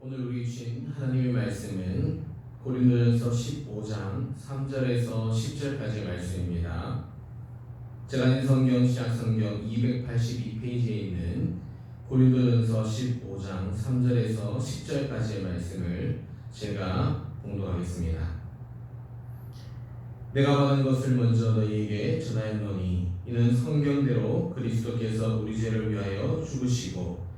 오늘 우리 주신 하나님의 말씀은 고린도전서 15장 3절에서 10절까지의 말씀입니다. 제가 있는 성경 시작성경 282페이지에 있는 고린도전서 15장 3절에서 10절까지의 말씀을 제가 봉독하겠습니다. 내가 받은 것을 먼저 너희에게 전하였노니 이는 성경대로 그리스도께서 우리 죄를 위하여 죽으시고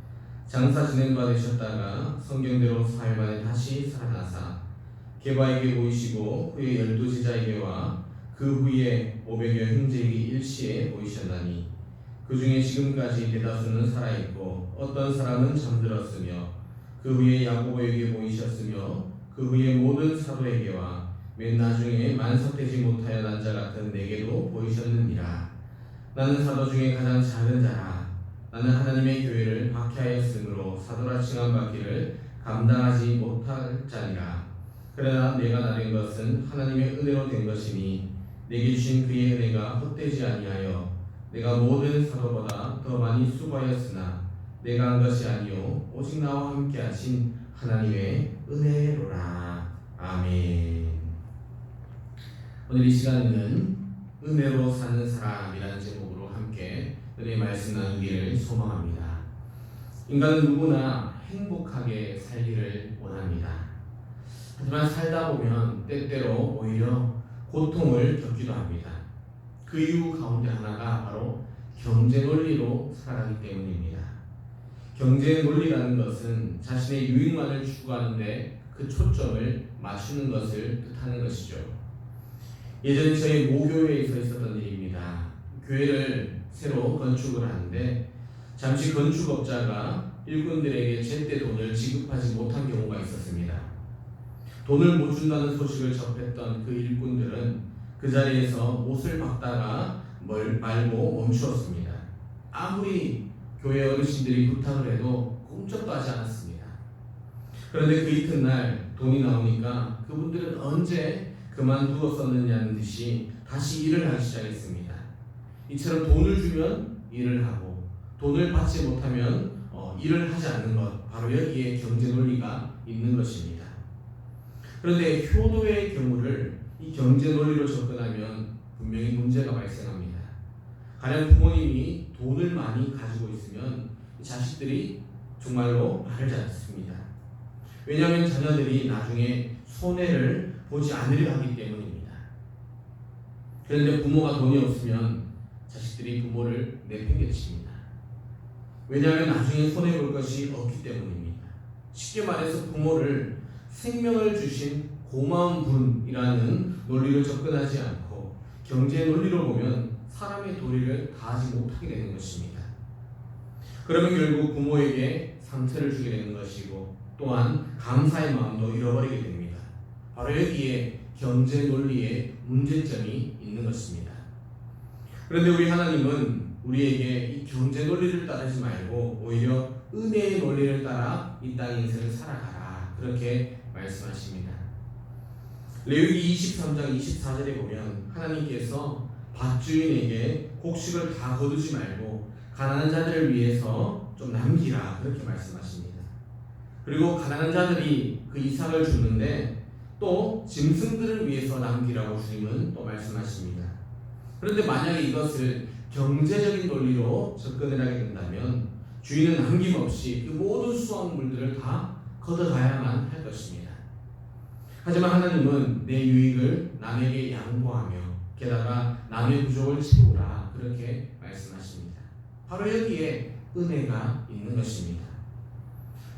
장사 지낸 바 되셨다가 성경대로 사흘 만에 다시 살아나사 게바에게 보이시고 후에 12제자에게와 그 후에 500여 형제에게 일시에 보이셨나니 그 중에 지금까지 대다수는 살아있고 어떤 사람은 잠들었으며 그 후에 야고보에게 보이셨으며 그 후에 모든 사도에게와 맨 나중에 만석되지 못하여 난 자 같은 내게도 보이셨느니라. 나는 사도 중에 가장 작은 자라. 나는 하나님의 교회를 박해하였으므로 사도라 칭함 받기를 감당하지 못할 자니라. 그러나 내가 나된 것은 하나님의 은혜로 된 것이니 내게 주신 그의 은혜가 헛되지 아니하여 내가 모든 사도보다 더 많이 수고하였으나 내가 한 것이 아니요 오직 나와 함께 하신 하나님의 은혜로라. 아멘. 오늘 이 시간에는 은혜로 사는 사람이라는 제목으로 함께 은혜의 말씀 나누기를 소망합니다. 인간은 누구나 행복하게 살기를 원합니다. 하지만 살다 보면 때때로 오히려 고통을 겪기도 합니다. 그 이유 가운데 하나가 바로 경제 논리로 살아가기 때문입니다. 경제 논리라는 것은 자신의 유익만을 추구하는데 그 초점을 맞추는 것을 뜻하는 것이죠. 예전에 저희 모교회에서 있었던 일입니다. 교회를 새로 건축을 하는데 잠시 건축업자가 일꾼들에게 제때 돈을 지급하지 못한 경우가 있었습니다. 돈을 못 준다는 소식을 접했던 그 일꾼들은 그 자리에서 못을 박다가 말고 멈추었습니다. 아무리 교회 어르신들이 부탁을 해도 꿈쩍도 하지 않았습니다. 그런데 그 이튿날 돈이 나오니까 그분들은 언제 그만두었었느냐는 듯이 다시 일을 하기 시작했습니다. 이처럼 돈을 주면 일을 하고 돈을 받지 못하면 일을 하지 않는 것, 바로 여기에 경제 논리가 있는 것입니다. 그런데 효도의 경우를 이 경제 논리로 접근하면 분명히 문제가 발생합니다. 가령 부모님이 돈을 많이 가지고 있으면 자식들이 정말로 말을 않습니다. 왜냐하면 자녀들이 나중에 손해를 보지 않으려 하기 때문입니다. 그런데 부모가 돈이 없으면 자식들이 부모를 내팽개칩니다. 왜냐하면 나중에 손해볼 것이 없기 때문입니다. 쉽게 말해서 부모를 생명을 주신 고마운 분이라는 논리로 접근하지 않고 경제 논리로 보면 사람의 도리를 다하지 못하게 되는 것입니다. 그러면 결국 부모에게 상처를 주게 되는 것이고 또한 감사의 마음도 잃어버리게 됩니다. 바로 여기에 경제 논리의 문제점이 있는 것입니다. 그런데 우리 하나님은 우리에게 이 경제 논리를 따르지 말고 오히려 은혜의 논리를 따라 이 땅의 인생을 살아가라, 그렇게 말씀하십니다. 레위기 23장 24절에 보면 하나님께서 밭주인에게 곡식을 다 거두지 말고 가난한 자들을 위해서 좀 남기라, 그렇게 말씀하십니다. 그리고 가난한 자들이 그 이삭을 주는데 또 짐승들을 위해서 남기라고 주님은 또 말씀하십니다. 그런데 만약에 이것을 경제적인 논리로 접근을 하게 된다면 주인은 남김없이 그 모든 수확물들을 다 걷어가야만 할 것입니다. 하지만 하나님은 내 유익을 남에게 양보하며 게다가 남의 부족을 채우라, 그렇게 말씀하십니다. 바로 여기에 은혜가 있는 것입니다.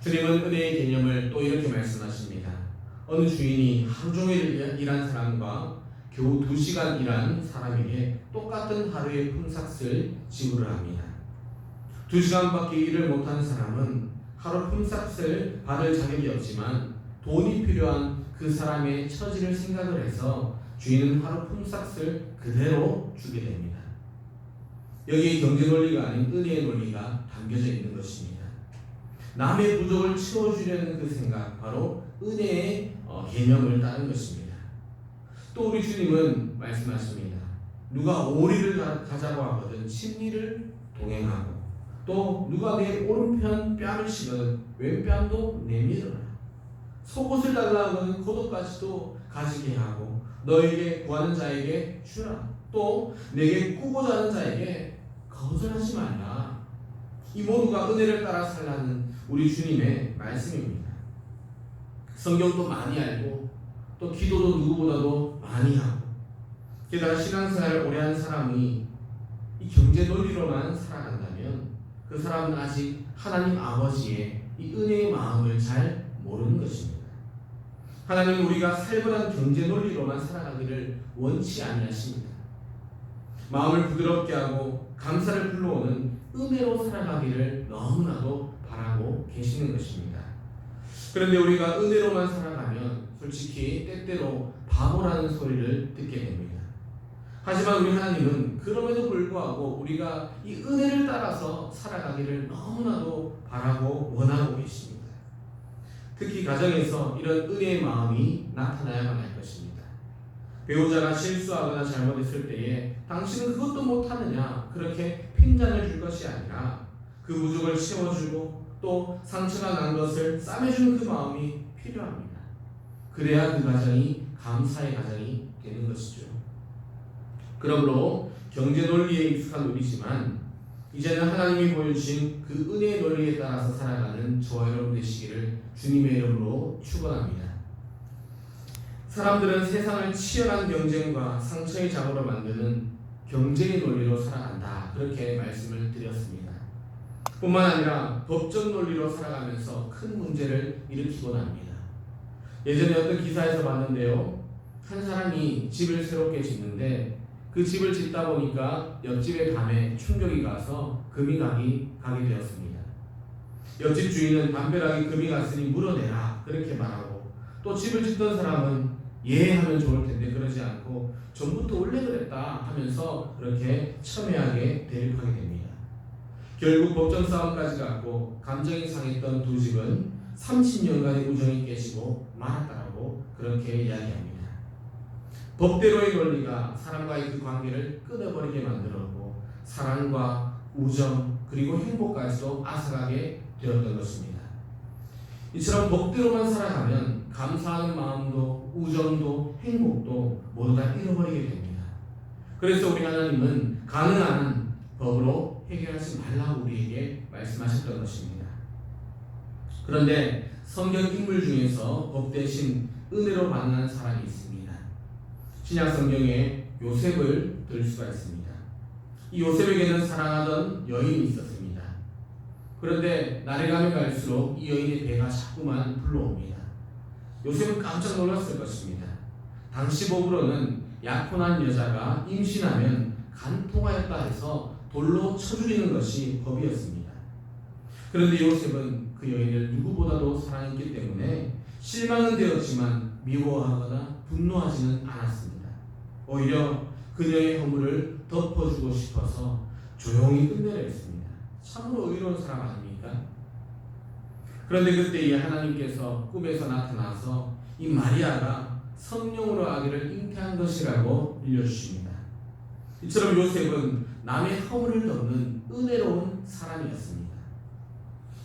주님은 은혜의 개념을 또 이렇게 말씀하십니다. 어느 주인이 하루 종일 일한 사람과 겨우 2시간 일한 사람에게 똑같은 하루의 품삯을 지불을 합니다. 2시간밖에 일을 못한 사람은 하루 품삯을 받을 자격이 없지만 돈이 필요한 그 사람의 처지를 생각을 해서 주인은 하루 품삯을 그대로 주게 됩니다. 여기에 경제 논리가 아닌 은혜의 논리가 담겨져 있는 것입니다. 남의 부족을 채워주려는 그 생각, 바로 은혜의 개념을 따른 것입니다. 또 우리 주님은 말씀하십니다. 누가 오리를 가자고 하거든 친리를 동행하고 또 누가 내 오른편 뺨을 씹어든 왼뺨도 내밀어라. 속옷을 달라고 하는 고도까지도 가지게 하고 너에게 구하는 자에게 주라. 또 내게 꾸고자 하는 자에게 거절하지 말라. 이 모두가 은혜를 따라 살라는 우리 주님의 말씀입니다. 성경도 많이 알고 또 기도도 누구보다도 많이 하고 게다가 신앙생활을 오래 한 사람이 이 경제 논리로만 살아간다면 그 사람은 아직 하나님 아버지의 이 은혜의 마음을 잘 모르는 것입니다. 하나님은 우리가 살벌한 경제 논리로만 살아가기를 원치 아니하십니다. 마음을 부드럽게 하고 감사를 불러오는 은혜로 살아가기를 너무나도 바라고 계시는 것입니다. 그런데 우리가 은혜로만 살아가면 솔직히 때때로 바보라는 소리를 듣게 됩니다. 하지만 우리 하나님은 그럼에도 불구하고 우리가 이 은혜를 따라서 살아가기를 너무나도 바라고 원하고 계십니다. 특히 가정에서 이런 은혜의 마음이 나타나야만 할 것입니다. 배우자가 실수하거나 잘못했을 때에 당신은 그것도 못하느냐 그렇게 핀잔을 줄 것이 아니라 그 부족을 채워주고 또 상처가 난 것을 싸매주는 그 마음이 필요합니다. 그래야 그 가정이 감사의 가정이 되는 것이죠. 그러므로 경제 논리에 익숙한 우리지만 이제는 하나님이 보여주신 그 은혜의 논리에 따라서 살아가는 저와 여러분 되시기를 주님의 이름으로 축원합니다. 사람들은 세상을 치열한 경쟁과 상처의 장으로 만드는 경제의 논리로 살아간다. 그렇게 말씀을 드렸습니다. 뿐만 아니라 법적 논리로 살아가면서 큰 문제를 일으키곤 합니다. 예전에 어떤 기사에서 봤는데요. 한 사람이 집을 새롭게 짓는데 그 집을 짓다 보니까 옆집의 담에 충격이 가서 금이 가게 되었습니다. 옆집 주인은 담벼락에 금이 갔으니 물어내라 그렇게 말하고 또 집을 짓던 사람은 예 하면 좋을 텐데 그러지 않고 전부터 원래 그랬다 하면서 그렇게 첨예하게 대립하게 됩니다. 결국 법정 싸움까지 갔고 감정이 상했던 두 집은 30년간의 우정이 깨지고 말았다라고 그렇게 이야기합니다. 법대로의 논리가 사람과의 그 관계를 끊어버리게 만들었고 사랑과 우정 그리고 행복까지도 앗아가게 되었던 것입니다. 이처럼 법대로만 살아가면 감사하는 마음도 우정도 행복도 모두 다 잃어버리게 됩니다. 그래서 우리 하나님은 가능한 법으로 해결하지 말라고 우리에게 말씀하셨던 것입니다. 그런데 성경 인물 중에서 법 대신 은혜로 만난 사람이 있습니다. 신약 성경에 요셉을 들 수가 있습니다. 이 요셉에게는 사랑하던 여인이 있었습니다. 그런데 날이 가면 갈수록 이 여인의 배가 자꾸만 불러옵니다. 요셉은 깜짝 놀랐을 것입니다. 당시 법으로는 약혼한 여자가 임신하면 간통하였다 해서 돌로 쳐 죽이는 것이 법이었습니다. 그런데 요셉은 그 여인을 누구보다도 사랑했기 때문에 실망은 되었지만 미워하거나 분노하지는 않았습니다. 오히려 그녀의 허물을 덮어주고 싶어서 조용히 끝내려 했습니다. 참으로 의로운 사람 아닙니까? 그런데 그때 이 하나님께서 꿈에서 나타나서 이 마리아가 성령으로 아기를 잉태한 것이라고 알려주십니다. 이처럼 요셉은 남의 허물을 덮는 은혜로운 사람이었습니다.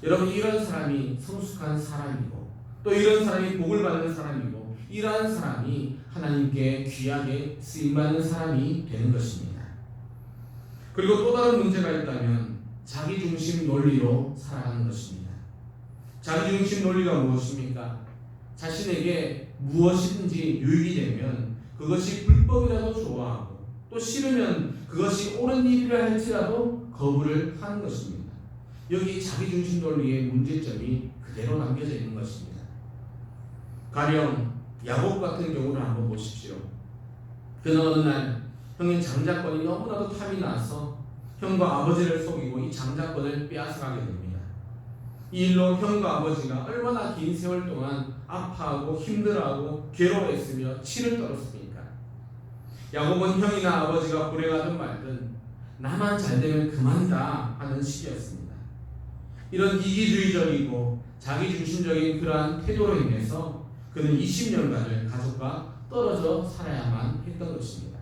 여러분, 이런 사람이 성숙한 사람이고 또 이런 사람이 복을 받는 사람이고 이러한 사람이 하나님께 귀하게 쓰임받는 사람이 되는 것입니다. 그리고 또 다른 문제가 있다면 자기중심 논리로 살아가는 것입니다. 자기중심 논리가 무엇입니까? 자신에게 무엇이든지 유익이 되면 그것이 불법이라도 좋아하고 또 싫으면 그것이 옳은 일이라 할지라도 거부를 하는 것입니다. 여기 자기중심 논리의 문제점이 그대로 남겨져 있는 것입니다. 가령 야곱 같은 경우를 한번 보십시오. 그는 어느 날 형인 장자권이 너무나도 탐이 나서 형과 아버지를 속이고 이 장자권을 빼앗아가게 됩니다. 이 일로 형과 아버지가 얼마나 긴 세월 동안 아파하고 힘들어하고 괴로워했으며 치를 떨었습니까? 야곱은 형이나 아버지가 불행하든 말든 나만 잘되면 그만이다 하는 시기였습니다. 이런 이기주의적이고 자기중심적인 그러한 태도로 인해서 그는 20년간을 가족과 떨어져 살아야만 했던 것입니다.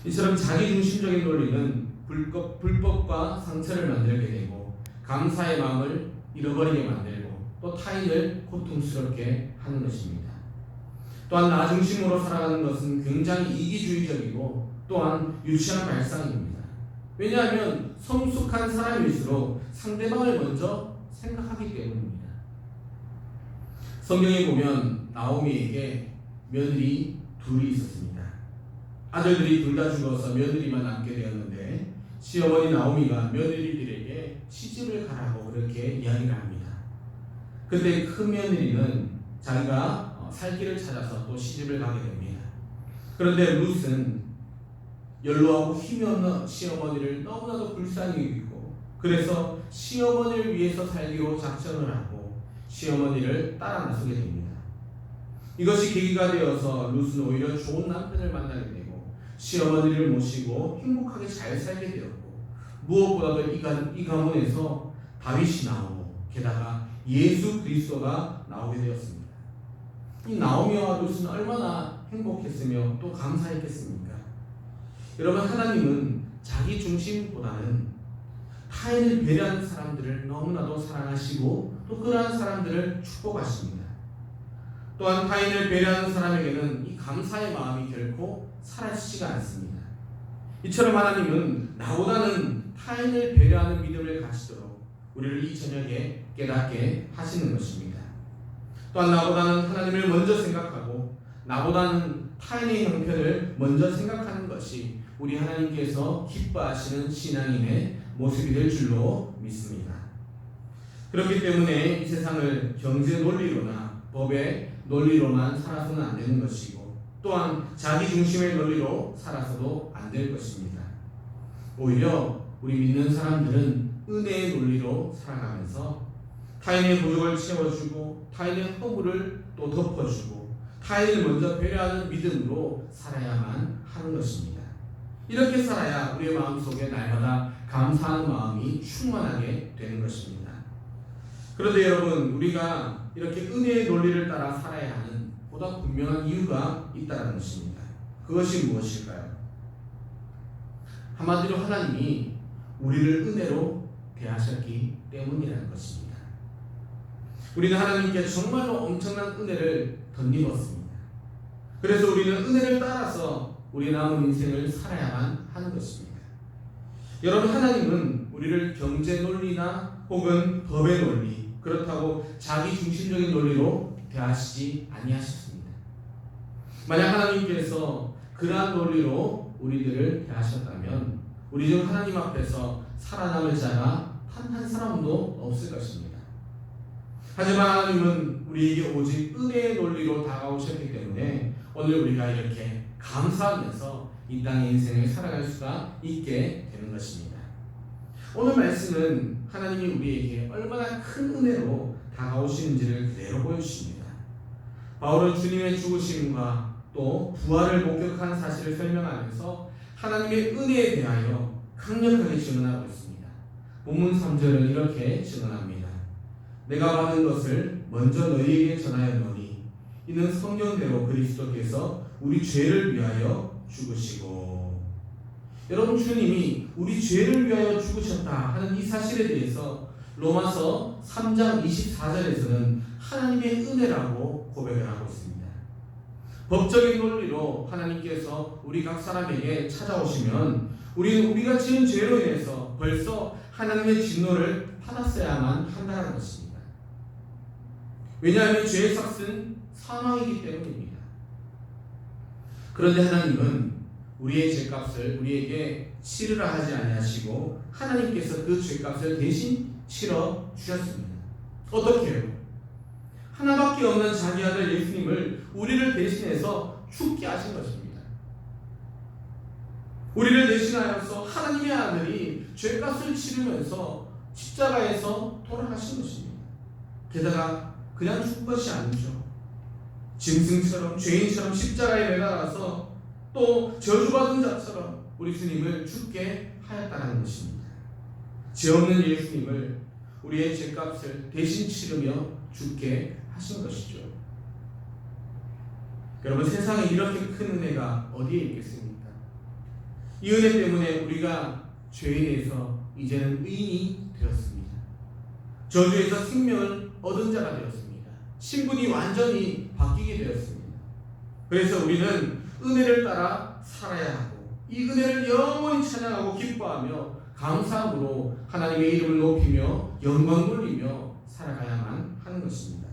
이처럼 자기중심적인 논리는 불법과 상처를 만들게 되고 감사의 마음을 잃어버리게 만들고 또 타인을 고통스럽게 하는 것입니다. 또한 나 중심으로 살아가는 것은 굉장히 이기주의적이고 또한 유치한 발상입니다. 왜냐하면 성숙한 사람일수록 상대방을 먼저 생각하기 때문입니다. 성경에 보면 나오미에게 며느리 둘이 있었습니다. 아들들이 둘 다 죽어서 며느리만 남게 되었는데 시어머니 나오미가 며느리들에게 시집을 가라고 그렇게 이야기를 합니다. 근데 큰 며느리는 자기가 살 길을 찾아서 또 시집을 가게 됩니다. 그런데 룻은 연로하고 힘이 없는 시어머니를 너무나도 불쌍히 여기고 그래서 시어머니를 위해서 살기로 작정을 하고 시어머니를 따라 나서게 됩니다. 이것이 계기가 되어서 룻은 오히려 좋은 남편을 만나게 되고 시어머니를 모시고 행복하게 잘 살게 되었고 무엇보다도 이 가문에서 다윗이 나오고 게다가 예수 그리스도가 나오게 되었습니다. 이 나오미와 룻은 얼마나 행복했으며 또 감사했겠습니까? 여러분, 하나님은 자기 중심보다는 타인을 배려하는 사람들을 너무나도 사랑하시고 또 그러한 사람들을 축복하십니다. 또한 타인을 배려하는 사람에게는 이 감사의 마음이 결코 사라지지가 않습니다. 이처럼 하나님은 나보다는 타인을 배려하는 믿음을 가지도록 우리를 이 저녁에 깨닫게 하시는 것입니다. 또한 나보다는 하나님을 먼저 생각하고 나보다는 타인의 형편을 먼저 생각하는 것이 우리 하나님께서 기뻐하시는 신앙인의 모습이 될 줄로 믿습니다. 그렇기 때문에 이 세상을 경제 논리로나 법의 논리로만 살아서는 안 되는 것이고 또한 자기 중심의 논리로 살아서도 안 될 것입니다. 오히려 우리 믿는 사람들은 은혜의 논리로 살아가면서 타인의 부족을 채워주고 타인의 허물을 또 덮어주고 타인을 먼저 배려하는 믿음으로 살아야만 하는 것입니다. 이렇게 살아야 우리의 마음속에 날마다 감사하는 마음이 충만하게 되는 것입니다. 그런데 여러분, 우리가 이렇게 은혜의 논리를 따라 살아야 하는 보다 분명한 이유가 있다는 것입니다. 그것이 무엇일까요? 한마디로 하나님이 우리를 은혜로 대하셨기 때문이라는 것입니다. 우리는 하나님께 정말로 엄청난 은혜를 덧입었습니다. 그래서 우리는 은혜를 따라서 우리 남은 인생을 살아야만 하는 것입니다. 여러분, 하나님은 우리를 경제 논리나 혹은 법의 논리, 그렇다고 자기 중심적인 논리로 대하시지 아니하셨습니다. 만약 하나님께서 그러한 논리로 우리들을 대하셨다면 우리 중 하나님 앞에서 살아남을 자가 단 한 사람도 없을 것입니다. 하지만 하나님은 우리에게 오직 은혜의 논리로 다가오셨기 때문에 오늘 우리가 이렇게 감사하면서 이 땅의 인생을 살아갈 수가 있게 되는 것입니다. 오늘 말씀은 하나님이 우리에게 얼마나 큰 은혜로 다가오시는지를 그대로 보여주십니다. 바울은 주님의 죽으심과 또 부활을 목격한 사실을 설명하면서 하나님의 은혜에 대하여 강력하게 증언하고 있습니다. 본문 3절은 이렇게 증언합니다. 내가 받은 것을 먼저 너희에게 전하였노니 이는 성경대로 그리스도께서 우리 죄를 위하여 죽으시고. 여러분, 주님이 우리 죄를 위하여 죽으셨다 하는 이 사실에 대해서 로마서 3장 24절에서는 하나님의 은혜라고 고백을 하고 있습니다. 법적인 논리로 하나님께서 우리 각 사람에게 찾아오시면 우리는 우리가 지은 죄로 인해서 벌써 하나님의 진노를 받았어야만 한다는 것입니다. 왜냐하면 죄의 삭은 사망이기 때문입니다. 그런데 하나님은 우리의 죄값을 우리에게 치르라 하지 아니하시고 하나님께서 그 죄값을 대신 치러 주셨습니다. 어떻게 해요? 하나밖에 없는 자기 아들 예수님을 우리를 대신해서 죽게 하신 것입니다. 우리를 대신하여서 하나님의 아들이 죄값을 치르면서 십자가에서 돌아가신 것입니다. 게다가 그냥 죽은 것이 아니죠. 짐승처럼 죄인처럼 십자가에 매달아서 또 저주받은 자처럼 우리 주님을 죽게 하였다는 것입니다. 죄 없는 예수님을 우리의 죄값을 대신 치르며 죽게 하신 것이죠. 여러분, 세상에 이렇게 큰 은혜가 어디에 있겠습니까? 이 은혜 때문에 우리가 죄인에서 이제는 의인이 되었습니다. 저주에서 생명을 얻은 자가 되었습니다. 신분이 완전히 바뀌게 되었습니다. 그래서 우리는 은혜를 따라 살아야 하고 이 은혜를 영원히 찬양하고 기뻐하며 감사함으로 하나님의 이름을 높이며 영광 돌리며 살아가야만 하는 것입니다.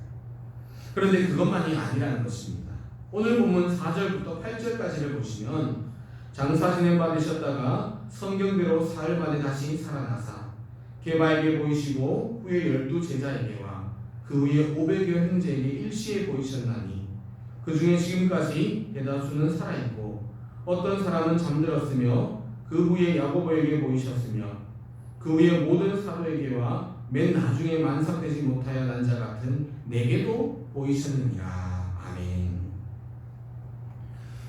그런데 그것만이 아니라는 것입니다. 오늘 본문 4절부터 8절까지를 보시면 장사 지낸 바 되셨다가 성경대로 사흘 만에 다시 살아나사 게바에게 보이시고 후에 12 제자에게와 그 후에 500여 형제에게 일시에 보이셨나니 그 중에 지금까지 대다수는 살아있고 어떤 사람은 잠들었으며 그 후에 야고보에게 보이셨으며 그 후에 모든 사도에게와 맨 나중에 만삭되지 못하여 난 자 같은 내게도 보이셨느니라. 아멘.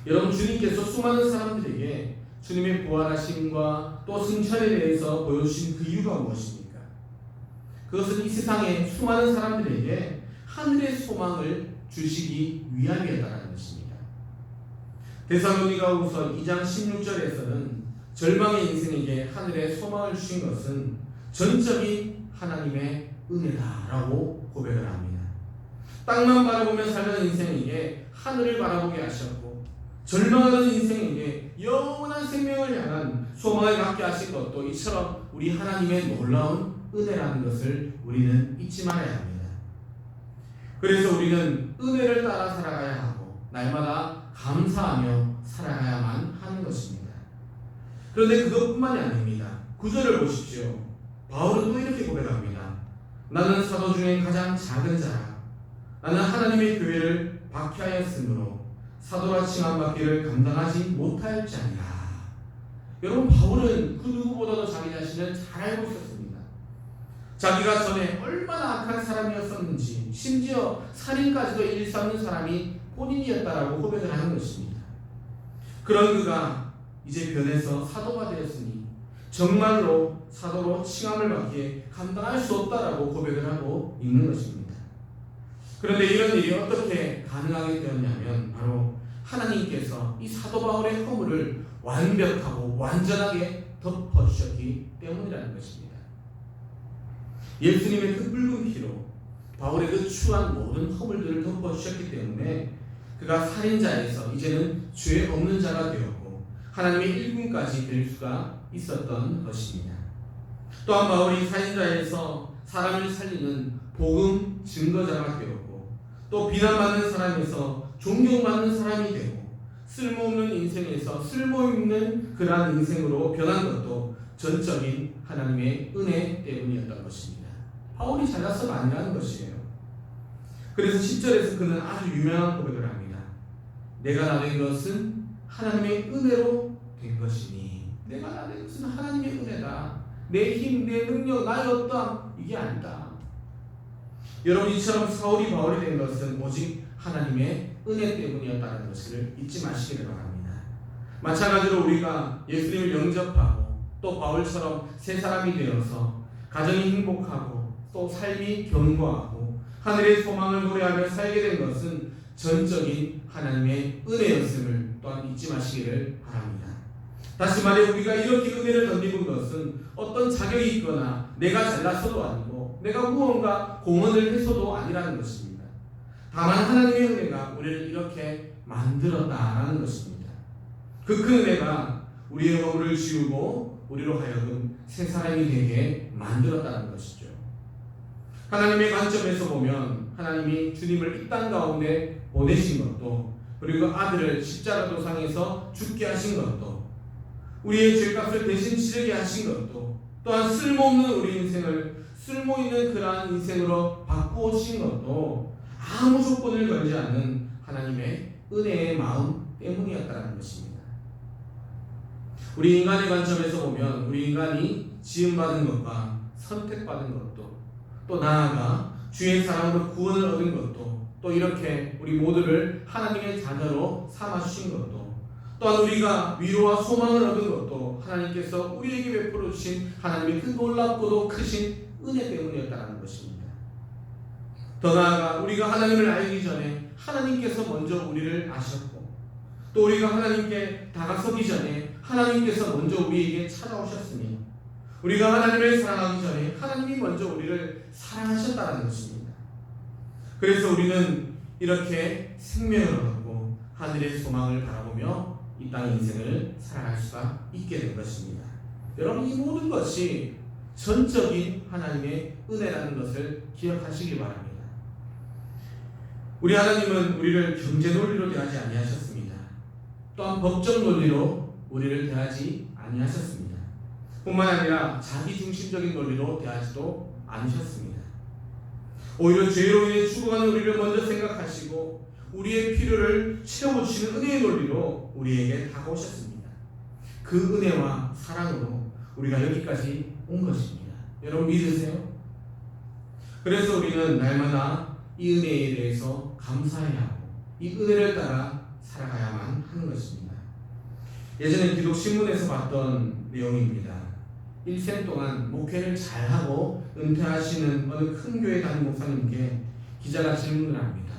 여러분, 주님께서 수많은 사람들에게 주님의 부활하심과 또 승천에 대해서 보여주신 그 이유가 무엇입니까? 그것은 이 세상의 수많은 사람들에게 하늘의 소망을 주시기 위함이었다는 것입니다. 데살로니가후서 2장 16절에서는 절망의 인생에게 하늘의 소망을 주신 것은 전적인 하나님의 은혜다라고 고백을 합니다. 땅만 바라보며 살던 인생에게 하늘을 바라보게 하셨고 절망하는 인생에게 영원한 생명을 향한 소망을 갖게 하신 것도 이처럼 우리 하나님의 놀라운 은혜라는 것을 우리는 잊지 말아야 합니다. 그래서 우리는 은혜를 따라 살아가야 하고 날마다 감사하며 살아가야만 하는 것입니다. 그런데 그것뿐만이 아닙니다. 9절을 보십시오. 바울은 또 이렇게 고백합니다. 나는 사도 중에 가장 작은 자라. 나는 하나님의 교회를 박해하였으므로 사도라 칭함받기를 감당하지 못하였자니라. 여러분, 바울은 그 누구보다도 자기 자신을 잘 알고 있었습니다. 자기가 전에 얼마나 악한 사람이었었는지, 심지어 살인까지도 일삼는 사람이 본인이었다라고 고백을 하는 것입니다. 그런 그가 이제 변해서 사도가 되었으니 정말로 사도로 칭함을 받기에 감당할 수 없다라고 고백을 하고 있는 것입니다. 그런데 이런 일이 어떻게 가능하게 되었냐면 바로 하나님께서 이 사도 바울의 허물을 완벽하고 완전하게 덮어주셨기 때문이라는 것입니다. 예수님의 그 붉은 피로 바울의 그 추한 모든 허물들을 덮어주셨기 때문에 그가 살인자에서 이제는 죄 없는 자가 되었고 하나님의 일꾼까지 될 수가 있었던 것입니다. 또한 바울이 살인자에서 사람을 살리는 복음 증거자가 되었고 또 비난받는 사람에서 존경받는 사람이 되고 쓸모없는 인생에서 쓸모있는 그러한 인생으로 변한 것도 전적인 하나님의 은혜 때문이었던 것입니다. 바울이 잘나서가 아니라는 것이에요. 그래서 10절에서 그는 아주 유명한 고백을 합니다. 내가 나 된 것은 하나님의 은혜로 된 것이니 내가 나 된 것은 하나님의 은혜다. 내 힘, 내 능력, 나의 어떠함 이게 아니다. 여러분, 이처럼 사울이 바울이 된 것은 오직 하나님의 은혜 때문이었다는 것을 잊지 마시기를 바랍니다. 마찬가지로 우리가 예수님을 영접하고 또 바울처럼 새 사람이 되어서 가정이 행복하고 또 삶이 견고하고 하늘의 소망을 노래하며 살게 된 것은 전적인 하나님의 은혜였음을 또한 잊지 마시기를 바랍니다. 다시 말해 우리가 이렇게 은혜를 덧입은 것은 어떤 자격이 있거나 내가 잘났어도 아니고 내가 무언가 공헌을 해서도 아니라는 것입니다. 다만 하나님의 은혜가 우리를 이렇게 만들었다라는 것입니다. 그 큰 은혜가 우리의 허물을 지우고 우리로 하여금 새 사람이 되게 만들었다는 것이죠. 하나님의 관점에서 보면 하나님이 주님을 이 땅 가운데 보내신 것도 그리고 아들을 십자가 도상에서 죽게 하신 것도 우리의 죄값을 대신 치르게 하신 것도 또한 쓸모없는 우리 인생을 쓸모있는 그러한 인생으로 바꾸어 주신 것도 아무 조건을 걸지 않는 하나님의 은혜의 마음 때문이었다는 것입니다. 우리 인간의 관점에서 보면 우리 인간이 지음받은 것과 선택받은 것도 또 나아가 주의 사랑으로 구원을 얻은 것도 또 이렇게 우리 모두를 하나님의 자녀로 삼아주신 것도 또한 우리가 위로와 소망을 얻은 것도 하나님께서 우리에게 베풀어 주신 하나님의 그 놀랍고도 크신 은혜 때문이었다는 것입니다. 더 나아가 우리가 하나님을 알기 전에 하나님께서 먼저 우리를 아셨고 또 우리가 하나님께 다가서기 전에 하나님께서 먼저 우리에게 찾아오셨으니 우리가 하나님을 사랑하기 전에 하나님이 먼저 우리를 사랑하셨다는 것입니다. 그래서 우리는 이렇게 생명을 얻고 하늘의 소망을 바라보며 이 땅 인생을 살아갈 수가 있게 된 것입니다. 여러분, 이 모든 것이 전적인 하나님의 은혜라는 것을 기억하시기 바랍니다. 우리 하나님은 우리를 경제 논리로 대하지 아니하셨습니다. 또한 법적 논리로 우리를 대하지 아니하셨습니다. 뿐만 아니라 자기중심적인 논리로 대하지도 않으셨습니다. 오히려 죄로 인해 죽어가는 우리를 먼저 생각하시고 우리의 필요를 채워주시는 은혜의 논리로 우리에게 다가오셨습니다. 그 은혜와 사랑으로 우리가 여기까지 온 것입니다. 여러분 믿으세요? 그래서 우리는 날마다 이 은혜에 대해서 감사해야 하고 이 은혜를 따라 살아가야만 하는 것입니다. 예전에 기독신문에서 봤던 내용입니다. 일생 동안 목회를 잘하고 은퇴하시는 어느 큰 교회 담임 목사님께 기자가 질문을 합니다.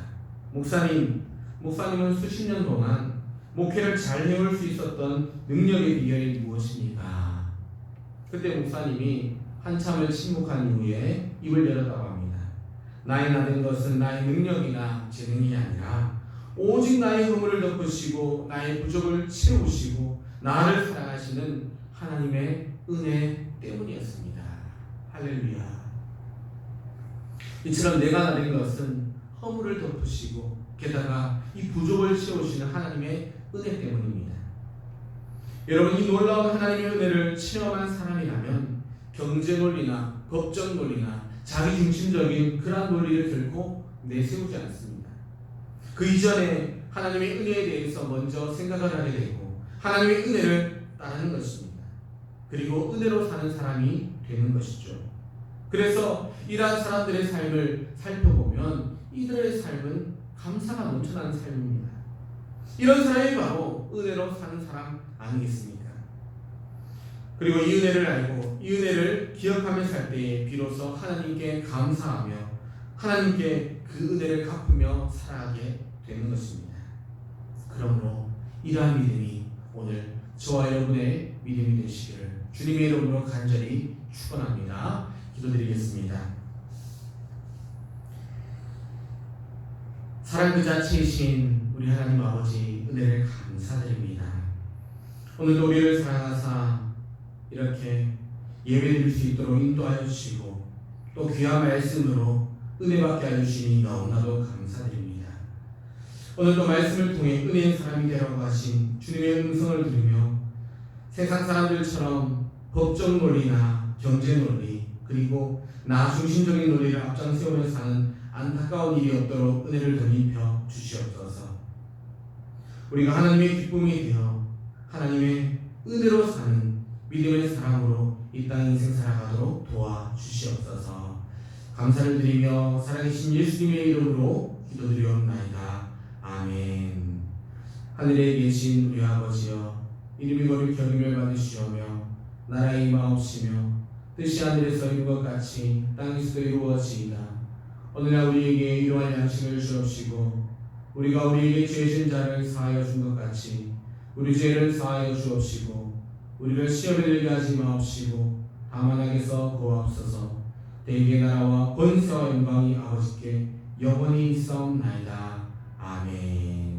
목사님은 수십 년 동안 목회를 잘 해올 수 있었던 능력의 비결이 무엇입니까? 그때 목사님이 한참을 침묵한 이후에 입을 열었다고 합니다. 나의 나된 것은 나의 능력이나 재능이 아니라 오직 나의 허물을 덮으시고 나의 부족을 채우시고 나를 사랑하시는 하나님의 은혜 때문이었습니다. 할렐루야. 이처럼 내가 나된 것은 허물을 덮으시고 게다가 이 부족을 채우시는 하나님의 은혜 때문입니다. 여러분, 이 놀라운 하나님의 은혜를 체험한 사람이라면 경제 논리나 법적 논리나 자기중심적인 그러한 논리를 결코 내세우지 않습니다. 그 이전에 하나님의 은혜에 대해서 먼저 생각을 하게 되고 하나님의 은혜를 따르는 것입니다. 그리고 은혜로 사는 사람이 되는 것이죠. 그래서 이러한 사람들의 삶을 살펴보면 이들의 삶은 감사가 넘쳐나는 삶입니다. 이런 사람이 바로 은혜로 사는 사람 아니겠습니까? 그리고 이 은혜를 알고 이 은혜를 기억하며 살 때에 비로소 하나님께 감사하며 하나님께 그 은혜를 갚으며 살아가게 되는 것입니다. 그러므로 이러한 믿음이 오늘 저와 여러분의 믿음이 되시기를 주님의 이름으로 간절히 축원합니다. 기도드리겠습니다. 사랑 그 자체이신 우리 하나님 아버지 은혜를 감사드립니다. 오늘도 우리를 사랑하사 이렇게 예배드릴 수 있도록 인도하여 주시고 또 귀한 말씀으로 은혜받게 해주시니 너무나도 감사드립니다. 오늘도 말씀을 통해 은혜의 사람이 되라고 하신 주님의 음성을 들으며 세상 사람들처럼 법적 논리나 경제 논리 그리고 나 중심적인 논리를 앞장세우며 사는 안타까운 일이 없도록 은혜를 덧입혀 주시옵소서. 우리가 하나님의 기쁨이 되어 하나님의 은혜로 사는 믿음의 사람으로 이 땅 인생 살아가도록 도와주시옵소서. 감사를 드리며 살아계신 예수님의 이름으로 기도드리옵나이다. 아멘. 하늘에 계신 우리 아버지여, 이름이 거룩히 여김을 받으시오며 나라의 임하옵시며 뜻이 하늘에서 이룬 것 같이 땅에서도 이루어지이다. 오늘날 우리에게 일용할 양식을 주옵시고 우리가 우리에게 죄진 자를 사하여 준 것 같이 우리 죄를 사하여 주옵시고 우리를 시험에 들게 하지 마옵시고 다만 악에서 구하옵소서. 대개 나라와 권세와 영광이 아버지께 영원히 있사옵나이다. 아멘.